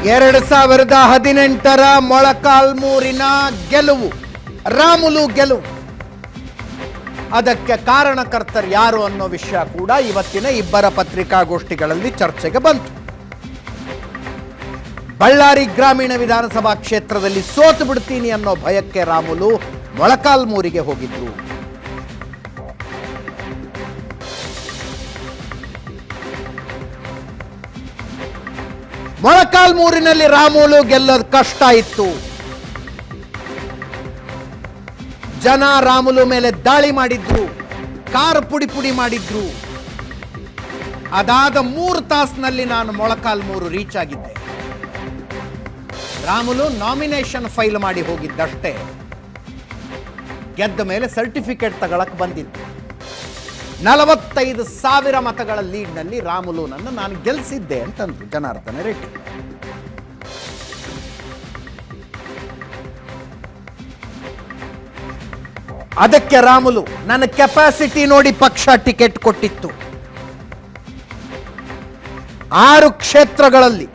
2018 ಮೊಳಕಾಲ್ಮೂರಿನ ಗೆಲುವು, ರಾಮುಲು ಗೆಲುವು. ಅದಕ್ಕೆ ಕಾರಣಕರ್ತರು ಯಾರು ಅನ್ನೋ ವಿಷಯ ಕೂಡ ಇವತ್ತಿನ ಇಬ್ಬರ ಪತ್ರಿಕಾಗೋಷ್ಠಿಗಳಲ್ಲಿ ಚರ್ಚೆಗೆ ಬಂತು. ಬಳ್ಳಾರಿ ಗ್ರಾಮೀಣ ವಿಧಾನಸಭಾ ಕ್ಷೇತ್ರದಲ್ಲಿ ಸೋತು ಬಿಡ್ತೀನಿ ಅನ್ನೋ ಭಯಕ್ಕೆ ರಾಮುಲು ಮೊಳಕಾಲ್ಮೂರಿಗೆ ಹೋಗಿದ್ರು. ಮೊಳಕಾಲ್ಮೂರಿನಲ್ಲಿ ರಾಮುಲು ಗೆಲ್ಲೋದು ಕಷ್ಟ ಇತ್ತು. ಜನ ರಾಮುಲು ಮೇಲೆ ದಾಳಿ ಮಾಡಿದ್ರು, ಕಾರು ಪುಡಿ ಪುಡಿ ಮಾಡಿದ್ರು. ಅದಾದ 3 ತಾಸಿನಲ್ಲಿ ನಾನು ಮೊಳಕಾಲ್ಮೂರು ರೀಚ್ ಆಗಿದ್ದೆ. ರಾಮುಲು ನಾಮಿನೇಷನ್ ಫೈಲ್ ಮಾಡಿ ಹೋಗಿದ್ದಷ್ಟೇ, ಗೆದ್ದ ಮೇಲೆ ಸರ್ಟಿಫಿಕೇಟ್ ತಗೊಳಕ್ ಬಂದಿದ್ದು. 45,000 ಮತಗಳ ಲೀಡ್ನಲ್ಲಿ ರಾಮುಲುನನ್ನು ನಾನು ಗೆಲ್ಲಿಸಿದ್ದೆ ಅಂತಂದ್ರು ಜನಾರ್ದನ ರೆಡ್ಡಿ. ಅದಕ್ಕೆ ರಾಮುಲು ನನ್ನ ಕೆಪಾಸಿಟಿ ನೋಡಿ ಪಕ್ಷ ಟಿಕೆಟ್ ಕೊಟ್ಟಿತ್ತು. 6 ಕ್ಷೇತ್ರಗಳಲ್ಲಿ,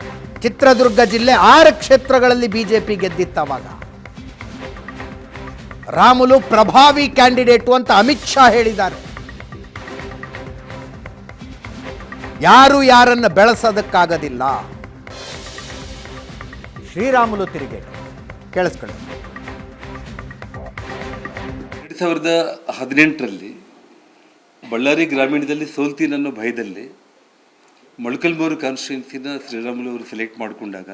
ಚಿತ್ರದುರ್ಗ ಜಿಲ್ಲೆ 6 ಕ್ಷೇತ್ರಗಳಲ್ಲಿ ಬಿಜೆಪಿ ಗೆದ್ದಿತ್ತವಾಗ. ರಾಮುಲು ಪ್ರಭಾವಿ ಕ್ಯಾಂಡಿಡೇಟು ಅಂತ ಅಮಿತ್ ಶಾ ಹೇಳಿದ್ದಾರೆ. ಯಾರು ಯಾರನ್ನ ಬೆಳೆಸೋದಕ್ಕಾಗೋದಿಲ್ಲ. ಶ್ರೀರಾಮುಲು ತಿರುಗೇಟು ಕೇಳಿಸ್ಕೊಳ್ಳಿ. 2018ರಲ್ಲಿ ಬಳ್ಳಾರಿ ಗ್ರಾಮೀಣದಲ್ಲಿ ಸೋಲ್ತೀನಿ ಅನ್ನೋ ಭಯದಲ್ಲಿ ಮೊಳಕಾಲ್ಮೂರು ಕಾನ್ಸ್ಟಿಟ್ಯೂನ್ಸಿನ ಶ್ರೀರಾಮುಲು ಅವರು ಸೆಲೆಕ್ಟ್ ಮಾಡಿಕೊಂಡಾಗ,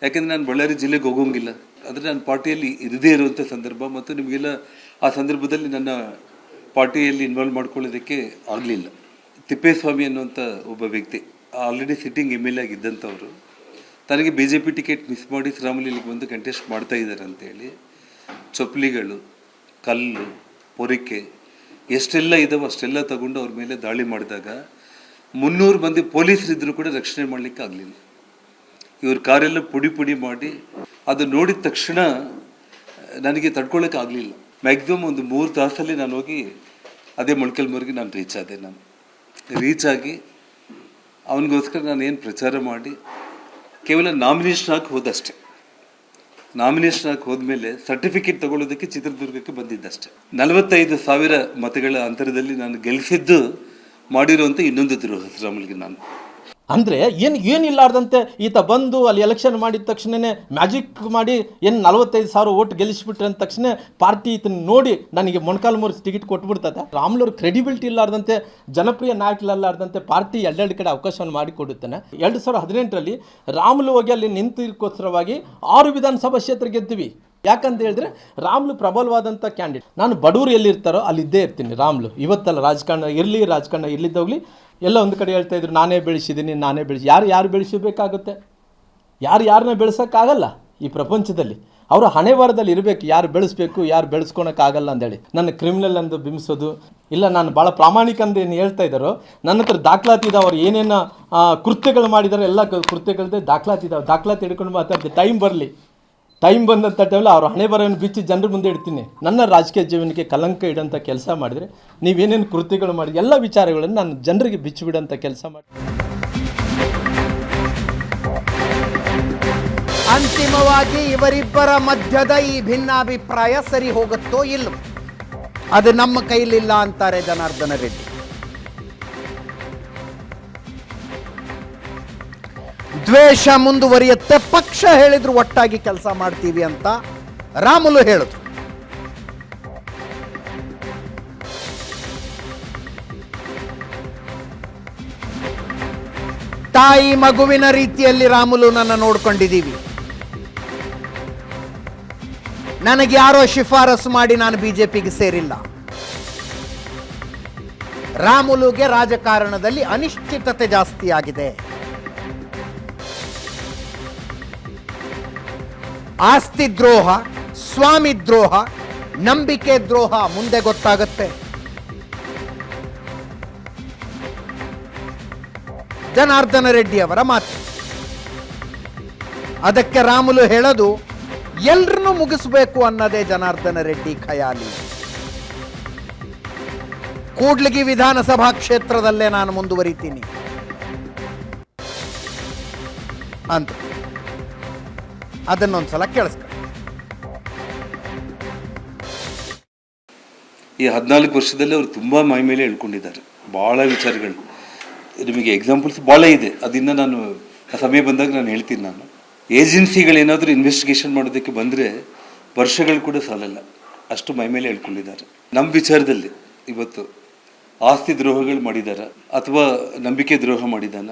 ಯಾಕೆಂದರೆ ನಾನು ಬಳ್ಳಾರಿ ಜಿಲ್ಲೆಗೆ ಹೋಗೋಂಗಿಲ್ಲ, ಆದರೆ ನಾನು ಪಾರ್ಟಿಯಲ್ಲಿ ಇರದೇ ಇರುವಂಥ ಸಂದರ್ಭ, ಮತ್ತು ನಿಮಗೆಲ್ಲ ಆ ಸಂದರ್ಭದಲ್ಲಿ ನನ್ನ ಪಾರ್ಟಿಯಲ್ಲಿ ಇನ್ವಾಲ್ವ್ ಮಾಡ್ಕೊಳ್ಳೋದಕ್ಕೆ ಆಗಲಿಲ್ಲ. ತಿಪ್ಪೇಸ್ವಾಮಿ ಅನ್ನುವಂಥ ಒಬ್ಬ ವ್ಯಕ್ತಿ ಆಲ್ರೆಡಿ ಸಿಟ್ಟಿಂಗ್ MLA ಆಗಿದ್ದಂಥವ್ರು ತನಗೆ BJP ಟಿಕೆಟ್ ಮಿಸ್ ಮಾಡಿ ಶ್ರೀರಾಮುಲು ಇಲ್ಲಿಗೆ ಬಂದು ಕಂಟೆಸ್ಟ್ ಮಾಡ್ತಾ ಇದ್ದಾರೆ ಅಂತೇಳಿ ಚಪ್ಪಲಿಗಳು, ಕಲ್ಲು, ಪೊರಿಕೆ ಎಷ್ಟೆಲ್ಲ ಇದ್ದಾವೆ ಅಷ್ಟೆಲ್ಲ ತಗೊಂಡು ಅವ್ರ ಮೇಲೆ ದಾಳಿ ಮಾಡಿದಾಗ 300 ಮಂದಿ ಪೊಲೀಸರಿದ್ದರೂ ಕೂಡ ರಕ್ಷಣೆ ಮಾಡಲಿಕ್ಕೆ ಆಗಲಿಲ್ಲ. ಇವ್ರ ಕಾರೆಲ್ಲ ಪುಡಿ ಪುಡಿ ಮಾಡಿ ಅದು ನೋಡಿದ ತಕ್ಷಣ ನನಗೆ ತಡ್ಕೊಳ್ಳೋಕೆ ಆಗಲಿಲ್ಲ. ಮ್ಯಾಕ್ಸಿಮಮ್ ಒಂದು 3 ತಾಸಲ್ಲಿ ನಾನು ಹೋಗಿ ಅದೇ ಮೊಳಕಾಲ್ಮೂರಿಗೆ ನಾನು ರೀಚ್ ಆದೆ. ನಾನು ರೀಚ್ ಆಗಿ ಅವನಿಗೋಸ್ಕರ ನಾನು ಏನು ಪ್ರಚಾರ ಮಾಡಿ ಕೇವಲ ನಾಮಿನೇಷನ್ ಹಾಕಿ ಹೋದಷ್ಟೆ. ನಾಮಿನೇಷನ್ ಹಾಕಿ ಹೋದ್ಮೇಲೆ ಸರ್ಟಿಫಿಕೇಟ್ ತಗೊಳ್ಳೋದಕ್ಕೆ ಚಿತ್ರದುರ್ಗಕ್ಕೆ ಬಂದಿದ್ದಷ್ಟೆ. 45,000 ಮತಗಳ ಅಂತರದಲ್ಲಿ ನಾನು ಗೆಲ್ಲಿಸಿದ್ದು ಮಾಡಿರುವಂಥ ಇನ್ನೊಂದು ದ್ರೋಹ ಶ್ರೀರಾಮುಲುಗೆ ನಾನು. ಅಂದರೆ ಏನಿಲ್ಲಾರ್ದಂತೆ ಈತ ಬಂದು ಅಲ್ಲಿ ಎಲೆಕ್ಷನ್ ಮಾಡಿದ ತಕ್ಷಣವೇ ಮ್ಯಾಜಿಕ್ ಮಾಡಿ 45,000 ಓಟ್ ಗೆಲ್ಲಿಸ್ಬಿಟ್ರೆ ಅಂದ ತಕ್ಷಣ ಪಾರ್ಟಿ ಇದನ್ನು ನೋಡಿ ನನಗೆ ಮೊಳಕಾಲ್ಮೂರು ಟಿಕೆಟ್ ಕೊಟ್ಬಿಡ್ತದೆ. ರಾಮುಲು ಕ್ರೆಡಿಬಿಲಿಟಿ ಇಲ್ಲಾರ್ದಂತೆ, ಜನಪ್ರಿಯ ನಾಯಕರಲ್ಲಾರ್ದಂತೆ ಪಾರ್ಟಿ ಎರಡೆರಡು ಕಡೆ ಅವಕಾಶವನ್ನು ಮಾಡಿಕೊಡುತ್ತಾನೆ. 2018ರಲ್ಲಿ ರಾಮುಲು ಹೋಗಿ ಅಲ್ಲಿ ನಿಂತಿಗೋಸ್ಕರವಾಗಿ 6 ವಿಧಾನಸಭಾ ಕ್ಷೇತ್ರ ಗೆದ್ದಿವಿ. ಯಾಕಂತ ಹೇಳಿದ್ರೆ ರಾಮುಲು ಪ್ರಬಲವಾದಂಥ ಕ್ಯಾಂಡಿಡೇಟ್. ನಾನು ಬಡವರು ಎಲ್ಲಿರ್ತಾರೋ ಅಲ್ಲಿ ಇದ್ದೇ ಇರ್ತೀನಿ. ರಾಮುಲು ಇವತ್ತಲ್ಲ, ರಾಜಕಾರಣ ಇರಲಿದ್ದೋಗ್ಲಿ ಎಲ್ಲ ಒಂದು ಕಡೆ ಹೇಳ್ತಾ ಇದ್ರು ನಾನೇ ಬೆಳೆಸಿದ್ದೀನಿ, ಯಾರು ಬೆಳೆಸಬೇಕಾಗುತ್ತೆ? ಯಾರನ್ನ ಬೆಳೆಸೋಕ್ಕಾಗಲ್ಲ ಈ ಪ್ರಪಂಚದಲ್ಲಿ. ಅವರ ಹಣೆ ವಾರದಲ್ಲಿ ಇರಬೇಕು, ಯಾರು ಬೆಳೆಸ್ಬೇಕು, ಯಾರು ಬೆಳೆಸ್ಕೊಳಕ್ಕಾಗಲ್ಲ ಅಂದೇಳಿ. ನನ್ನ ಕ್ರಿಮಿನಲ್ ಅಂದು ಬಿಂಬಿಸೋದು ಇಲ್ಲ, ನಾನು ಭಾಳ ಪ್ರಾಮಾಣಿಕ ಅಂತ ಏನು ಹೇಳ್ತಾ ಇದ್ದಾರೋ, ನನ್ನ ಹತ್ರ ದಾಖಲಾತಿ ಇದಾವೆ. ಅವ್ರು ಏನೇನು ಕೃತ್ಯಗಳು ಮಾಡಿದಾರೋ ಎಲ್ಲ ಕೃತ್ಯಗಳದ್ದೇ ದಾಖಲಾತಿ ಇದಾವೆ. ದಾಖಲಾತಿ ಹಿಡ್ಕೊಂಡು ಮಾತಾಡ್ತೀನಿ. ಟೈಮ್ ಬಂದಂಥ ಟೈಮಲ್ಲಿ ಅವ್ರ ಹಣೆ ಬರೋವನ್ನು ಬಿಚ್ಚಿ ಜನರ ಮುಂದೆ ಇಡ್ತೀನಿ. ನನ್ನ ರಾಜಕೀಯ ಜೀವನಕ್ಕೆ ಕಲಂಕ ಇಡೋಂಥ ಕೆಲಸ ಮಾಡಿದರೆ, ನೀವೇನೇನು ಕೃತ್ಯಗಳು ಮಾಡಿ ಎಲ್ಲ ವಿಚಾರಗಳನ್ನು ನಾನು ಜನರಿಗೆ ಬಿಚ್ಚಿಬಿಡೋಂಥ ಕೆಲಸ ಮಾಡಿ. ಅಂತಿಮವಾಗಿ ಇವರಿಬ್ಬರ ಮಧ್ಯದ ಈ ಭಿನ್ನಾಭಿಪ್ರಾಯ ಸರಿ ಹೋಗುತ್ತೋ ಇಲ್ಲವೋ ಅದು ನಮ್ಮ ಕೈಲಿಲ್ಲ ಅಂತಾರೆ ಜನಾರ್ದನ ರೆಡ್ಡಿ. ದ್ವೇಷ ಮುಂದುವರಿಯುತ್ತೆ, ಪಕ್ಷ ಹೇಳಿದ್ರು ಒಟ್ಟಾಗಿ ಕೆಲಸ ಮಾಡ್ತೀವಿ ಅಂತ ರಾಮುಲು ಹೇಳಿದ್ರು. ತಾಯಿ ಮಗುವಿನ ರೀತಿಯಲ್ಲಿ ರಾಮುಲು ನನ್ನ ನೋಡ್ಕೊಂಡಿದ್ದೀವಿ. ನನಗೆ ಯಾರೋ ಶಿಫಾರಸು ಮಾಡಿ ನಾನು ಬಿಜೆಪಿಗೆ ಸೇರಿಲ್ಲ. ರಾಮುಲುಗೆ ರಾಜಕಾರಣದಲ್ಲಿ ಅನಿಶ್ಚಿತತೆ ಜಾಸ್ತಿ ಆಗಿದೆ. ಆಸ್ತಿ ದ್ರೋಹ, ಸ್ವಾಮಿ ದ್ರೋಹ, ನಂಬಿಕೆ ದ್ರೋಹ ಮುಂದೆ ಗೊತ್ತಾಗುತ್ತೆ. ಜನಾರ್ದನ ರೆಡ್ಡಿ ಅವರ ಮಾತು. ಅದಕ್ಕೆ ರಾಮುಲು ಹೇಳೋದು ಎಲ್ಲರನ್ನೂ ಮುಗಿಸಬೇಕು ಅನ್ನೋದೇ ಜನಾರ್ದನ ರೆಡ್ಡಿ ಖಯಾಲಿ. ಕೂಡ್ಲಿಗಿ ವಿಧಾನಸಭಾ ಕ್ಷೇತ್ರದಲ್ಲೇ ನಾನು ಮುಂದುವರಿತೀನಿ ಅಂತ. ಅದನ್ನೊಂದ್ಸಲ ಕೇಳಿಸ್ಕ. ಈ 14 ವರ್ಷದಲ್ಲಿ ಅವರು ತುಂಬ ಮೈ ಮೇಲೆ ಹೇಳ್ಕೊಂಡಿದ್ದಾರೆ ಭಾಳ ವಿಚಾರಗಳು. ನಿಮಗೆ ಎಕ್ಸಾಂಪಲ್ಸ್ ಭಾಳ ಇದೆ, ಅದನ್ನು ನಾನು ಸಮಯ ಬಂದಾಗ ನಾನು ಹೇಳ್ತೀನಿ. ನಾನು ಏಜೆನ್ಸಿಗಳೇನಾದರೂ ಇನ್ವೆಸ್ಟಿಗೇಷನ್ ಮಾಡೋದಕ್ಕೆ ಬಂದರೆ ವರ್ಷಗಳು ಕೂಡ ಸಾಲಲ್ಲ, ಅಷ್ಟು ಮೈ ಮೇಲೆ ಹೇಳ್ಕೊಂಡಿದ್ದಾರೆ. ನಮ್ಮ ವಿಚಾರದಲ್ಲಿ ಇವತ್ತು ಆಸ್ತಿ ದ್ರೋಹಗಳು ಮಾಡಿದಾರ, ಅಥವಾ ನಂಬಿಕೆ ದ್ರೋಹ ಮಾಡಿದಾನ,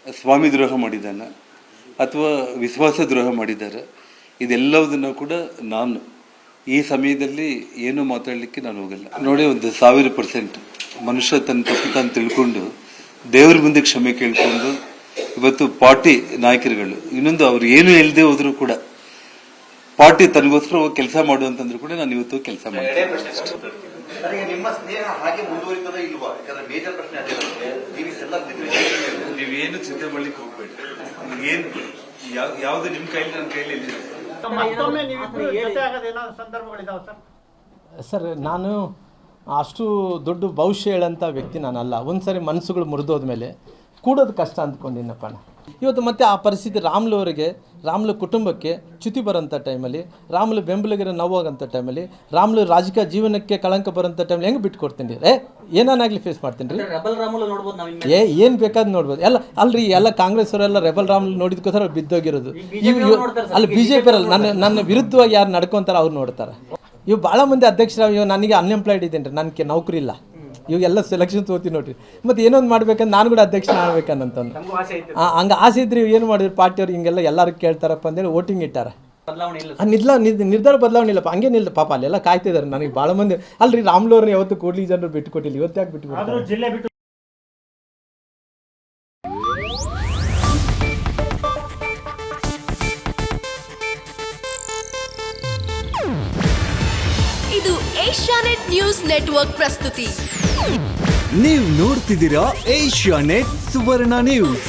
ಸ್ವಾಮಿ ದ್ರೋಹ ಮಾಡಿದಾನ, ಅಥವಾ ವಿಶ್ವಾಸ ದ್ರೋಹ ಮಾಡಿದ್ದಾರೆ, ಇದೆಲ್ಲವುದನ್ನು ಕೂಡ ನಾನು ಈ ಸಮಯದಲ್ಲಿ ಏನು ಮಾತಾಡಲಿಕ್ಕೆ ನಾನು ಹೋಗಲ್ಲ. ನೋಡಿ, 1000% ಮನುಷ್ಯ ತನ್ನ ತಪ್ಪು ತಾನು ತಿಳ್ಕೊಂಡು ದೇವ್ರ ಮುಂದೆ ಕ್ಷಮೆ ಕೇಳ್ಕೊಂಡು ಇವತ್ತು ಪಾರ್ಟಿ ನಾಯಕರುಗಳು ಇನ್ನೊಂದು ಅವ್ರು ಏನು ಹೇಳ್ದೆ ಹೋದ್ರು ಕೂಡ ಪಾರ್ಟಿ ತನಗೋಸ್ಕರ ಕೆಲಸ ಮಾಡುವಂತಂದ್ರು ಕೂಡ ನಾನು ಇವತ್ತು ಕೆಲಸ ಮಾಡ್ತೀನಿ. ನಿಮ್ಮ ಸ್ನೇಹ ಹಾಗೆ ಮುಂದುವರಿತದ ಇಲ್ವಾ? ಯಾಕಂದ್ರೆ ಮೇಜರ್ ಪ್ರಶ್ನೆ ನೀವೇನು ಚಿಂತೆ ಮಾಡ್ಲಿಕ್ಕೆ ಹೋಗ್ಬೇಡಿ. ಏನು ಯಾವ್ದು ನಿಮ್ಮ ಕೈಲಿ ನನ್ನ ಕೈಲಿ ಇಲ್ಲ. ಸರ್, ನಾನು ಅಷ್ಟು ದೊಡ್ಡ ಭವಿಷ್ಯ ಹೇಳೋಂಥ ವ್ಯಕ್ತಿ ನಾನಲ್ಲ. ಒಂದು ಸರಿ ಮನಸ್ಸುಗಳು ಮುರಿದೋದ್ಮೇಲೆ ಕೂಡೋದು ಕಷ್ಟ ಅಂದ್ಕೊಂಡಿನಪ್ಪ. ಇವತ್ತು ಮತ್ತೆ ಆ ಪರಿಸ್ಥಿತಿ ರಾಮ್ಲು ಅವರಿಗೆ, ರಾಮ್ಲು ಕುಟುಂಬಕ್ಕೆ ಚ್ಯುತಿ ಬರೋಂಥ ಟೈಮಲ್ಲಿ, ರಾಮ್ಲು ಬೆಂಬಲಿಗರ ನೋವಾಗೋಂಥ ಟೈಮಲ್ಲಿ, ರಾಮ್ಲು ರಾಜಕೀಯ ಜೀವನಕ್ಕೆ ಕಳಂಕ ಬರೋಂಥ ಟೈಮಲ್ಲಿ ಹೆಂಗೆ ಬಿಟ್ಕೊಡ್ತೀನಿ ರೀ? ಏನಾನಾಗಲಿ ಫೇಸ್ ಮಾಡ್ತೀನಿ ರೀ. ಏನು ಬೇಕಾದ್ ನೋಡ್ಬೋದು. ಅಲ್ರಿ, ಎಲ್ಲ ಕಾಂಗ್ರೆಸ್ ಅವರೆಲ್ಲ ರೆಬಲ್ ರಾಮ್ಲು ನೋಡಿದ್ಕೋಸ್ಕರ ಬಿದ್ದೋಗಿರೋದು. ಅಲ್ಲಿ BJP ಅವರಲ್ಲಿ ನನ್ನ ವಿರುದ್ಧವಾಗಿ ಯಾರು ನಡ್ಕೊತಾರೆ ಅವ್ರು ನೋಡ್ತಾರೆ. ಇವು ಭಾಳ ಮಂದಿ ಅಧ್ಯಕ್ಷರಾಗ, ಇವಾಗ ನನಗೆ ಅನ್ಎಂಪ್ಲಾಯ್ಡ್ ಇದ್ದೇನೆ ರೀ, ನನಗೆ ನೌಕರಿ ಇಲ್ಲ, ಇವಾಗೆಲ್ಲ ಸೆಲೆಕ್ಷನ್ ತೋತೀನಿ ನೋಡ್ರಿ. ಮತ್ತು ಏನೊಂದು ಮಾಡ್ಬೇಕಂದ್ರೆ ನಾನು ಕೂಡ ಅಧ್ಯಕ್ಷನ ಆಗ್ಬೇಕನ್ನಂತಂದು ಹಂಗೆ ಆಸೆ ಇದ್ರಿ. ಏನು ಮಾಡಿದ್ರು ಪಾರ್ಟಿಯವ್ರು ಹಿಂಗೆಲ್ಲ ಎಲ್ಲರೂ ಕೇಳ್ತಾರಪ್ಪ ಅಂತೇಳಿ ವೋಟಿಂಗ್ ಇಟ್ಟಾರ. ನಿರ್ಧಾರ ಬದಲಾವಣೆ ಇಲ್ಲಪ್ಪ, ಹಂಗೆ ನಿಲ್ಲ ಪಾಪ. ಅಲ್ಲೆಲ್ಲ ಕಾಯ್ತಿದ್ದಾರೆ. ನನಗೆ ಭಾಳ ಮಂದಿ ಅಲ್ರಿ, ರಾಮ್ಲು ಅವ್ರನ್ನ ಯಾವತ್ತು ಕೂಡ್ಲಿ ಜನರು ಬಿಟ್ಟು ಕೊಟ್ಟಿಲ್ಲ, ಇವತ್ತು ಯಾಕೆ ಬಿಟ್ಟು ಇದು ಏಷ್ಯಾನೆಟ್ ನ್ಯೂಸ್ ನೆಟ್ವರ್ಕ್ ಪ್ರಸ್ತುತಿ. ನೀವು ನೋಡ್ತಿದ್ದೀರಾ ಏಷ್ಯಾನೆಟ್ ಸುವರ್ಣ ನ್ಯೂಸ್.